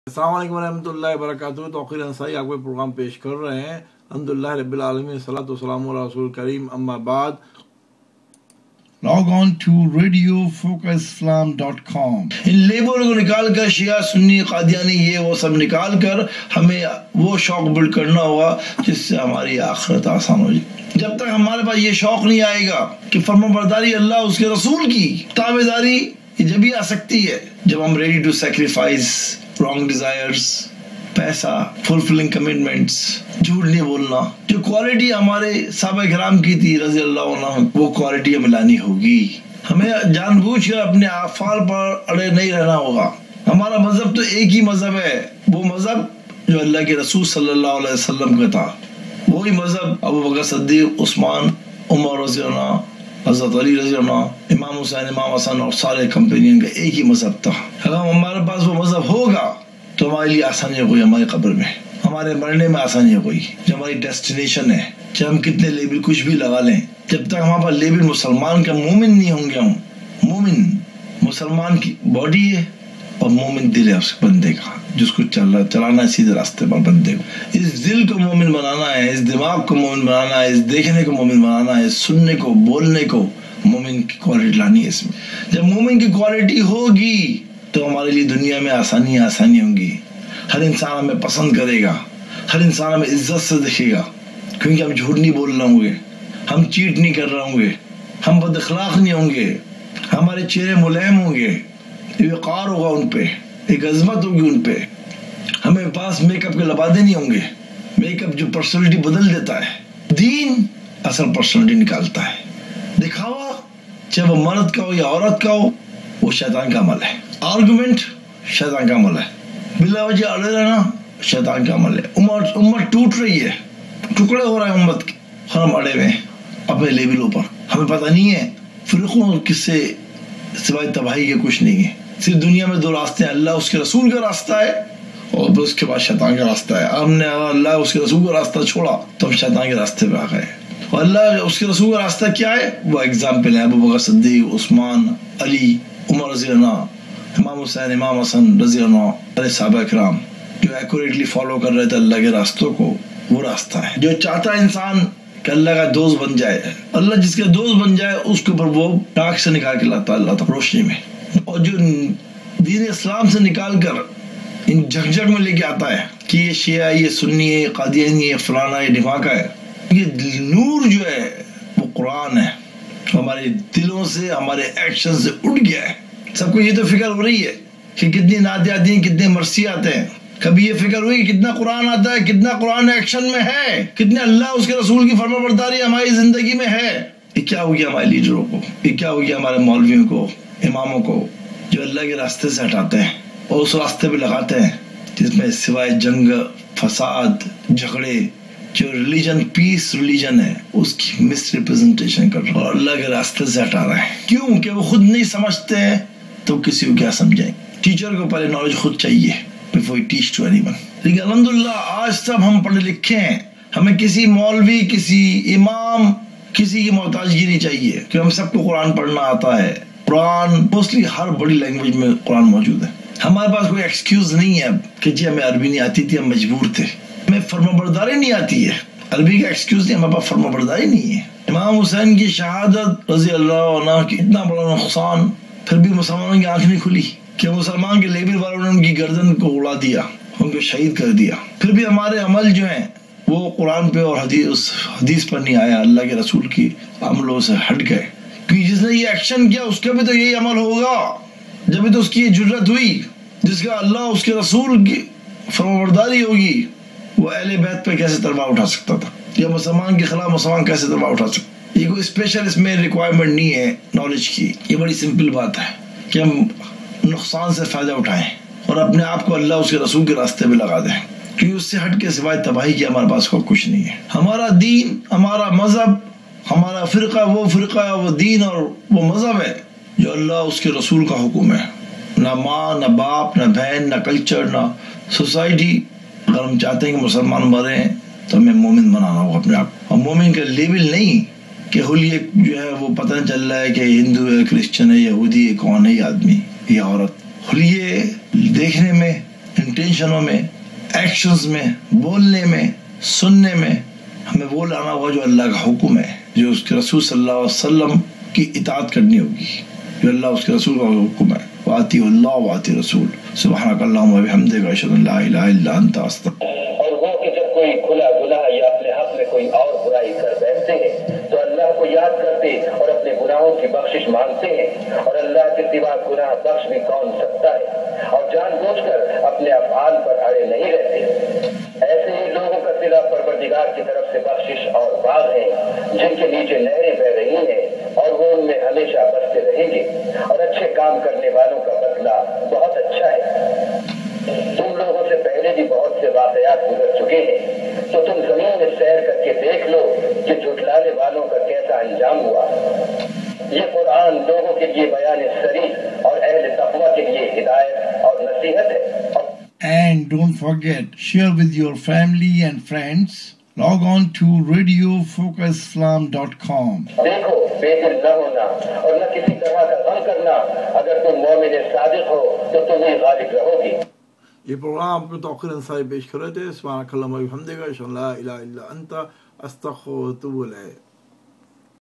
अस्सलाम वालेकुम रहमतुल्लाहि व बरकातुहू। तौक़ीर अंसारी आपको प्रोग्राम पेश कर रहे हैं। अल्हम्दुलिल्लाह रब्बिल आलमीन, सलातो वस्सलामु अला रसूल करीम, अम्मा बाद। Log on to radiofocusislam.com. इन लेबलों को निकाल कर शिया सुन्नी कादियानी ये वो सब निकाल कर हमें वो शौक बिल्ड करना होगा जिससे हमारी आखिरत आसान हो जाए। जब तक हमारे पास ये शौक नहीं आएगा कि फर्माबरदारी अल्लाह उसके रसूल की ताबेदारी जब भी आ सकती है जब हम ready to sacrifice wrong desires, पैसा, फुलफिलिंग कमिटमेंट्स, झूठ नहीं बोलना। जो क्वालिटी हमारे साहबा किराम की थी रज़ी अल्लाह अन्हुम, वो क्वालिटी हमें लानी होगी। हमें जानबूझकर अपने आफाल पर अड़े नहीं रहना होगा। हमारा मजहब तो एक ही मजहब है, वो मजहब जो अल्लाह के रसूल सल्लल्लाहु अलैहि वसल्लम का था। वही मजहब अबू बकर सिद्दीक, उस्मान, उमर रज़ी अल्लाह, हज़रत अली रज़ी अल्लाह, इमाम हुसैन, इमाम हसन और सारे कंपेनियन का एक ही मजहब था। अगर हमारे पास वो मजहब होगा तो हमारे लिए आसानी हो गई, हमारी कब्र में, हमारे मरने में आसानी हो गई। जो हमारी डेस्टिनेशन है, चाहे हम कितने लेबल कुछ भी लगा लें, जब तक हमारे पास लेबल मुसलमान का मोमिन नहीं होंगे, हम मोमिन मुसलमान की बॉडी है और मोमिन दिल है उस बंदे का, जिसको चलाना है सीधे रास्ते पर बंदे को। इस दिल को मोमिन बनाना है, इस दिमाग को मोमिन बनाना है, इस देखने को मोमिन बनाना है, सुनने को, बोलने को मोमिन की क्वालिटी लानी है इसमें। जब मोमिन की क्वालिटी होगी तो हमारे लिए दुनिया में आसानी होंगी। हर इंसान हमें पसंद करेगा, हर इंसान हमें इज्जत से देखेगा, क्योंकि हम झूठ नहीं बोल रहे होंगे, हम चीट नहीं कर रहे होंगे, हम बदअखलाक नहीं होंगे, हमारे चेहरे मुलायम होंगे, वक़ार होगा उन पे, एक अजमत होगी उन पे। हमें पास मेकअप के लबादे नहीं होंगे। मेकअप जो पर्सनैलिटी बदल देता है, दीन असल पर्सनैलिटी निकालता है। दिखावा चाहे वो मर्द का हो या औरत का हो, वो शैतान का अमल है। आर्गुमेंट शैतान का अमल है। बिला वजह अड़े रहना शैतान का अमल है। उम्मत टूट रही है, टुकड़े हो रहे हैं उम्मत के, हम अड़े हुए हैं अपने लेवलों पर। हमें पता नहीं है फिरकों किससे सिवाय तबाही के कुछ नहीं है। सिर्फ दुनिया में दो रास्ते हैं, अल्लाह उसके रसूल का रास्ता है और उसके बाद शैतान का रास्ता है। हमने अल्लाह उसके रसूल का रास्ता छोड़ा तो हम शैतान के रास्ते पे आ गए। और अल्लाह उसके रसूल का रास्ता क्या है, वो एग्जाम्पल है अबू बकर सिद्दीक, उस्मान, अली, उमर रज़ी अल्लाह, इमाम हुसैन, इमाम हसन रज़ी अल्लाह, सारे साहबा किराम जो एक्यूरेटली फॉलो कर रहे थे अल्लाह के रास्तों को। वो रास्ता है जो चाहता है इंसान कि अल्लाह का दोस्त बन जाए। अल्लाह जिसके दोस्त बन जाए उसके ऊपर वो डार्क से निकाल के लाता है अल्लाह तक रोशनी में, और जो दीन इस्लाम से निकाल कर इन झकझक में लेके आता है कि ये शिया, ये सुन्नी है, ये कादियानी है, ये फलाना, ये निफाका है। ये नूर जो है वो कुरान है, हमारे दिलों से, हमारे एक्शन से उड़ गया है। सबको ये तो फिक्र हो रही है कि कितनी नाते आती हैं, कितने मरसी आते हैं। कभी ये फिक्र हुई कितना कुरान आता है, कितना कुरान एक्शन में है, कितने अल्लाह उसके रसूल की फरमाबरदारी हमारी जिंदगी में है। ये क्या हो गया हमारे लीडरों को, ये क्या हो गया हमारे मौलवियों को, इमामों को, जो अल्लाह के रास्ते से हटाते हैं और उस रास्ते पे लगाते हैं जिसमें सिवाय जंग, फसाद, झगड़े, जो रिलीजन, पीस रिलीजन है, उसकी मिस रिप्रेजेंटेशन कर रहे हैं और अल्लाह के रास्ते से हटा रहे हैं। क्यों? कि वो खुद नहीं समझते हैं तो किसी को क्या समझाएं। टीचर को पहले नॉलेज खुद चाहिए before you teach to anyone। लेकिन अल्हम्दुलिल्लाह आज सब हम पढ़े लिखे हैं, हमें किसी मौलवी, किसी इमाम, किसी की मोहताजगी नहीं चाहिए, कि हम सबको कुरान पढ़ना आता है। कुरान मोस्टली हर बड़ी लैंग्वेज में कुरान मौजूद है। हमारे पास कोई एक्सक्यूज नहीं है कि जी हमें अरबी नहीं आती थी, हम मजबूर थे, हमें फर्माबरदारी नहीं आती है। अरबी का एक्सक्यूज नहीं, हमारे पास फर्माबरदारी नहीं है। इमाम हुसैन की शहादत रज़ी अल्लाह अन्हु की इतना बड़ा नुकसान, फिर भी मुसलमानों की आंख नहीं खुली कि मुसलमान के लेबल वालों ने उनकी गर्दन को उड़ा दिया, उनको शहीद कर दिया। फिर भी हमारे अमल जो हैं वो कुरान पे और हदीस पर नहीं आया, अल्लाह के रसूल की अमलों से हट गए। क्योंकि जिसने ये एक्शन किया उसका भी तो यही अमल होगा, जब भी तो उसकी ये जुर्रत हुई, जिसका अल्लाह उसके रसूल की फरमाबरदारी होगी, वो अहले बैत पे कैसे तलवार उठा सकता था, या मुसलमान के खिलाफ मुसलमान कैसे तलवार उठा सकता। ये कोई स्पेशल इसमें रिक्वायरमेंट नहीं है नॉलेज की, ये बड़ी सिंपल बात है कि हम नुकसान से फायदा उठाएं और अपने आप को अल्लाह उसके रसूल के रास्ते में लगा दें, क्योंकि उससे हट के सिवाय तबाही की हमारे पास को कुछ नहीं है। हमारा दीन, हमारा मजहब, हमारा फिरका वो दीन और वो मजहब है जो अल्लाह उसके रसूल का हुक्म है। ना माँ, ना बाप, ना बहन, ना कल्चर, ना सोसाइटी। अगर हम चाहते हैं कि मुसलमान मरे तो हमें मोमिन बनाना होगा अपने आप। और मोमिन का लेवल नहीं कि हुलिये जो है वो पता नहीं चल रहा है कि हिंदू है, क्रिश्चियन है, यहूदी है, कौन है ये आदमी, ये औरत। हुलिये देखने में انٹینشنوں میں، ایکشنز میں، بولنے میں، سننے میں ہمیں وہ لانا ہوگا جو اللہ کا حکم ہے، جو اس کے رسول صلی اللہ علیہ وسلم کی اطاعت کرنی ہوگی، جو اللہ اس کے رسول کا حکم ہے۔ واطیع اللہ واطیع رسول، سبحانک اللہم وبحمدک، اشہد ان لا الہ الا انت استغفرک۔ اور وہ کہ جب کوئی کھلا گناہ یا اپنے حق میں کوئی اور برائی کر بیٹھتے ہیں تو اللہ کو یاد کرتے اور اپنے گناہوں کی بخشش مانگتے ہیں، اور اللہ کے سوا گناہ بخش بھی کون سکتا ہے، اور جان بوجھ کر اپنے افعال پر اڑے نہیں رہتے۔ ایسے ہی لوگوں کا صلہ پروردگار کی طرف سے بخشش اور باغ ہیں جن کے نیچے نہریں بہ رہی ہیں، اور وہ ان میں ہمیشہ بستے رہیں گے، اور اچھے کام کرنے والوں کا بدلہ بہت اچھا ہے۔ تم لوگوں سے پہلے بھی بہت سے واقعات گزر چکے ہیں، تو تم زمین میں سیر کر کے دیکھ لو کہ جھٹلانے والوں کا کیسا انجام ہوا۔ یہ قرآن لوگوں کے لیے بیان صریح اور اہل تقویٰ کے لیے ہدایت اور نصیحت ہے۔ And don't forget, share with your family and friends. Log on to radiofocusislam.com. دیکھو، بے دل نہ ہونا اور نہ کسی طرح کا غم کرنا، اگر تم مومن صادق ہو تو تم ہی غالب رہو گی۔ یہ پروگرام پہ توقیر انصاری پیش کر رہے تھے۔ سبحانک اللہم و بحمدک، اشہد ان لا الہ الا انت، استغفرک و اتوب الیک۔